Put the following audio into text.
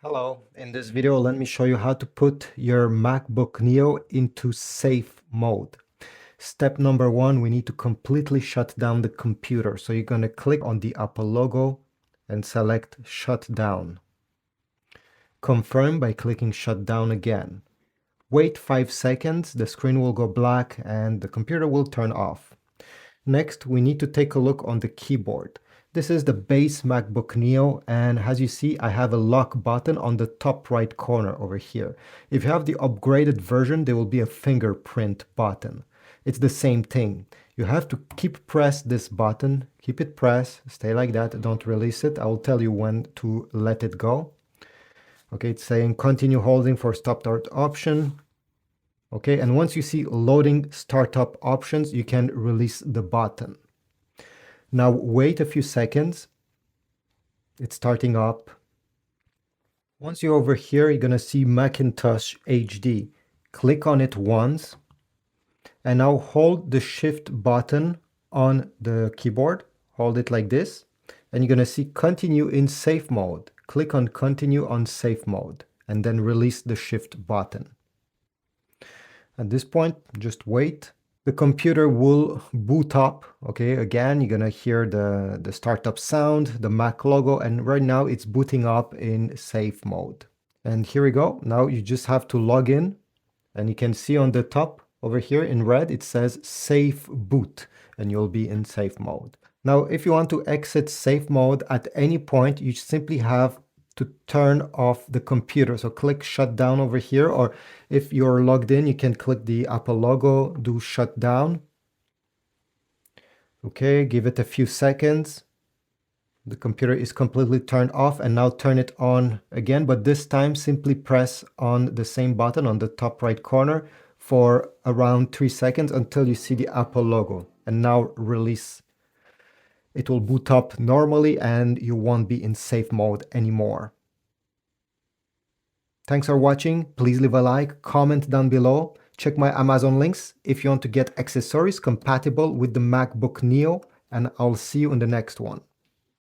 Hello, in this video let me show you how to put your MacBook Neo into safe mode. Step number one, we need to completely shut down the computer. So you're going to click on the Apple logo and select shut down. Confirm by clicking shut down again. Wait 5 seconds, the screen will go black and the computer will turn off. Next, we need to take a look on the keyboard. This is the base MacBook Neo, and as you see, I have a lock button on the top right corner over here. If you have the upgraded version, there will be a fingerprint button. It's the same thing. You have to press this button, keep it pressed, stay like that, don't release it. I will tell you when to let it go. Okay, it's saying continue holding for stop start option. Okay, and once you see loading startup options, you can release the button. Now wait a few seconds. It's starting up. Once you're over here, you're going to see Macintosh HD. Click on it once. And now hold the shift button on the keyboard. Hold it like this. And you're going to see continue in safe mode. Click on continue on safe mode. And then release the shift button. At this point, just wait. The computer will boot up. Okay, again, you're gonna hear the startup sound, the Mac logo, and right now it's booting up in safe mode. And here we go. Now you just have to log in, and you can see on the top over here in red, it says safe boot, and you'll be in safe mode. Now, if you want to exit safe mode at any point, you simply have to turn off the computer. So click shut down over here, or if you're logged in, you can click the Apple logo, do shut down. Okay, give it a few seconds. The computer is completely turned off, and now turn it on again, but this time simply press on the same button on the top right corner for around 3 seconds until you see the Apple logo, and now release. It will boot up normally and you won't be in safe mode anymore. Thanks for watching. Please leave a like, comment down below. Check my Amazon links if you want to get accessories compatible with the MacBook Neo, and I'll see you in the next one.